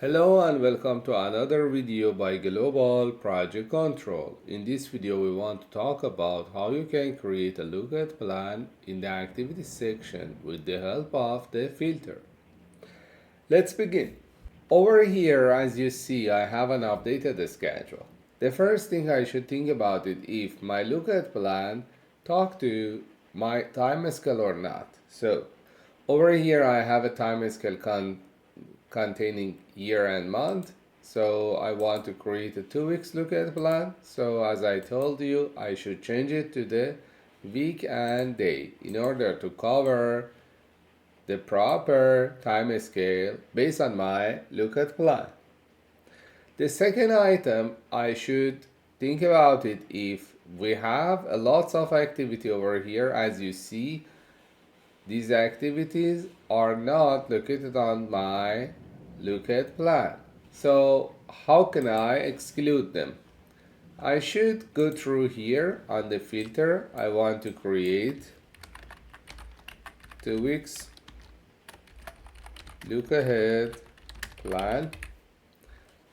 Hello and welcome to another video by Global Project Control. In this video we want to talk about how you can create a lookup plan in the activity section with the help of the filter. Let's begin. Over here, as you see, I have an updated schedule. The first thing I should think about is if my lookup plan talk to my time scale or not. So over here I have a time scale containing year and month. So I want to create a 2 weeks lookup plan. So as I told you, I should change it to the week and day in order to cover the proper time scale based on my lookup plan. The second item, I should think about it if we have a lots of activity over here. As you see, these activities are not located on my lookup plan. So how can I exclude them? I should go through here on the filter. I want to create 2 weeks look ahead plan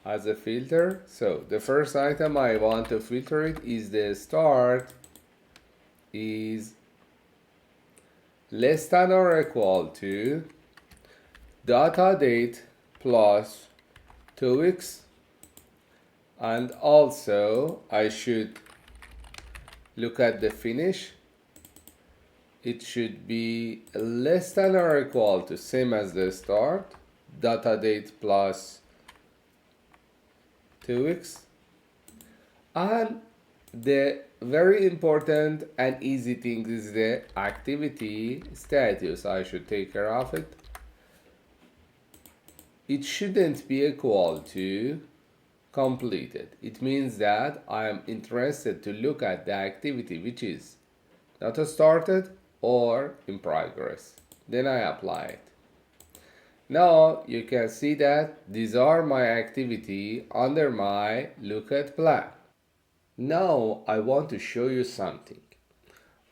as a filter. So the first item I want to filter it is the start is less than or equal to data date plus 2 weeks, and also I should look at the finish. It should be less than or equal to same as the start, data date plus 2 weeks, and the very important and easy thing is the activity status. I should take care of it. It shouldn't be equal to completed. It means that I am interested to look at the activity which is not started or in progress. Then I apply it. Now you can see that these are my activity under my lookup plan. Now I want to show you something.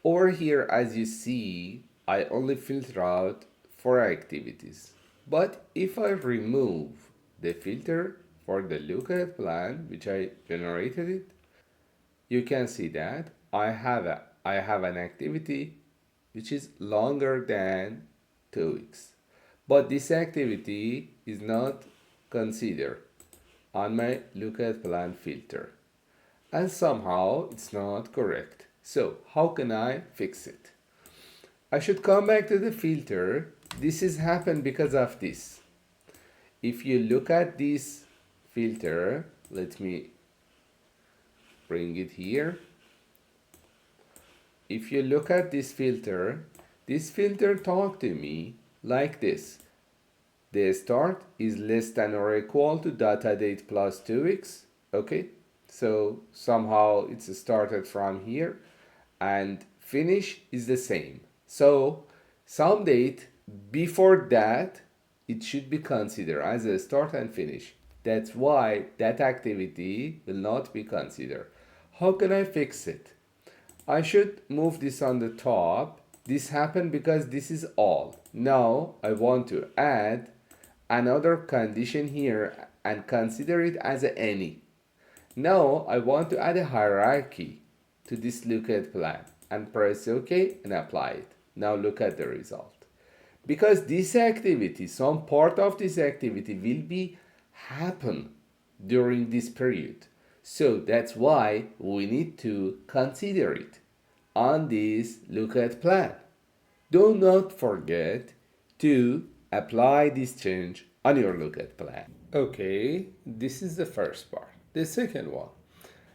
Over here, as you see, I only filter out 4 activities. But if I remove the filter for the lookup plan, which I generated it, you can see that I have an activity which is longer than 2 weeks. But this activity is not considered on my lookup plan filter. And somehow it's not correct. So how can I fix it? I should come back to the filter. This has happened because of this. If you look at this filter, let me bring it here. If you look at this filter talks to me like this. The start is less than or equal to data date plus 2 weeks. Okay, so somehow it's started from here, and finish is the same. So some date before that, it should be considered as a start and finish. That's why that activity will not be considered. How can I fix it? I should move this on the top. This happened because this is all. Now I want to add another condition here and consider it as any. Now I want to add a hierarchy to this lookup plan and press OK and apply it. Now look at the result. Because this activity, some part of this activity will be happen during this period. So that's why we need to consider it on this lookup plan. Do not forget to apply this change on your lookup plan. Okay, this is the first part. The second one.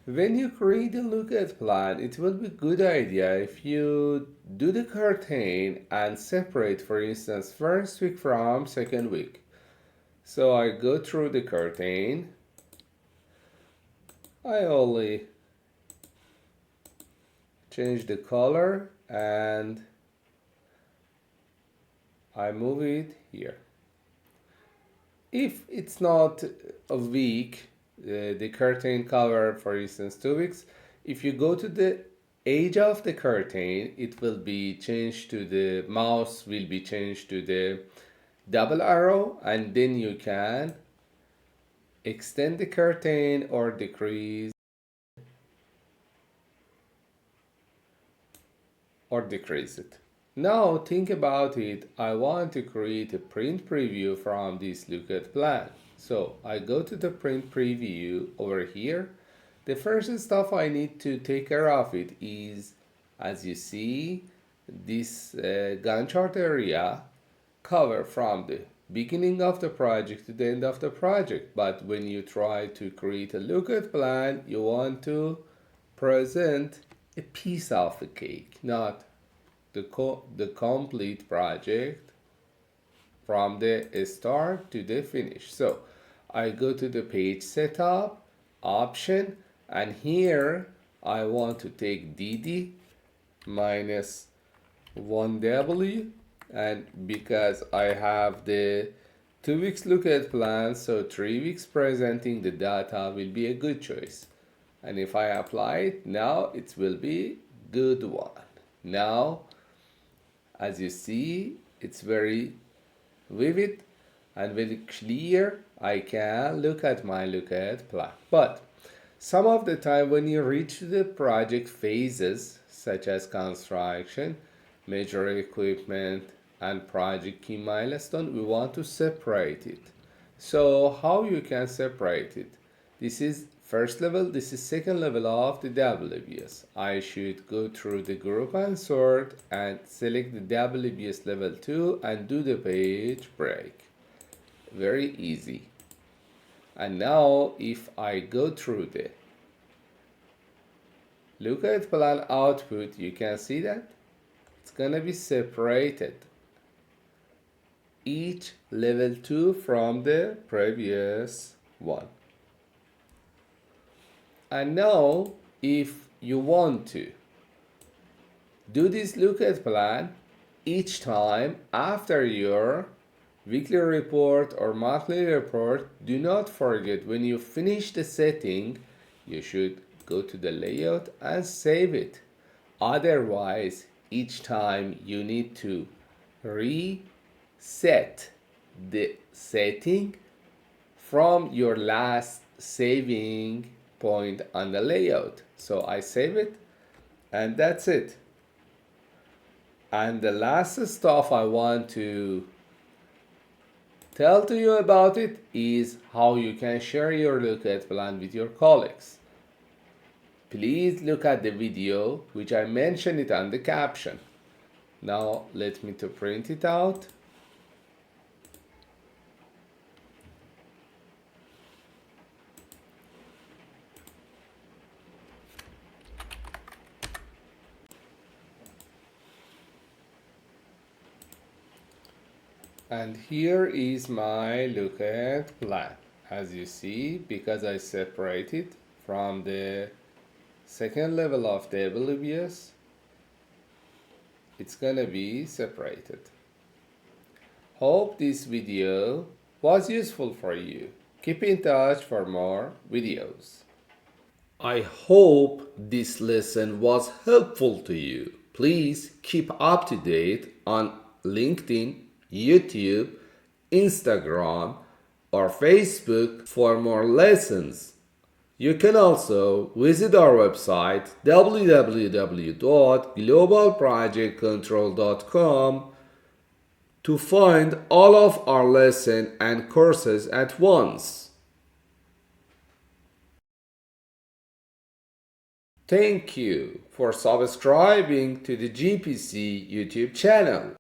When you create a lookup plan, it will be a good idea if you do the curtain and separate, for instance, first week from second week. So I go through the curtain. I only change the color and I move it here. If it's not a week, the curtain cover, for instance, 2 weeks, if you go to the edge of the curtain, it will be changed to the mouse will be changed to the double arrow, and then you can extend the curtain or decrease it. Now think about it. I want to create a print preview from this lookup plan. So I go to the print preview over here. The first stuff I need to take care of it is, as you see, this Gantt chart area cover from the beginning of the project to the end of the project. But when you try to create a lookup plan, you want to present a piece of the cake, not the complete project from the start to the finish. So I go to the page setup option, and here I want to take DD minus 1W, and because I have the 2 weeks lookup plan, so 3 weeks presenting the data will be a good choice. And if I apply it now, it will be good one. Now as you see, it's very vivid and very clear. I can look at my lookup plan. But some of the time when you reach the project phases, such as construction, major equipment, and project key milestone, we want to separate it. So how you can separate it? This is first level, this is second level of the WBS. I should go through the group and sort and select the WBS level 2 and do the page break. Very easy. And now if I go through the lookup plan output, you can see that it's gonna be separated, each level 2 from the previous one. And now if you want to do this lookup plan each time after your weekly report or monthly report, do not forget, when you finish the setting, you should go to the layout and save it. Otherwise, each time you need to reset the setting from your last saving point on the layout. So I save it, and that's it. And the last stuff I want to tell to you about it is how you can share your lookup plan with your colleagues. Please look at the video which I mentioned it on the caption. Now let me to print it out. And here is my lookup plan. As you see, because I separated from the second level of the WBS, it's gonna be separated. Hope this video was useful for you. Keep in touch for more videos. I hope this lesson was helpful to you. Please keep up to date on LinkedIn, YouTube, Instagram, or Facebook for more lessons. You can also visit our website www.globalprojectcontrol.com to find all of our lessons and courses at once. Thank you for subscribing to the GPC YouTube channel.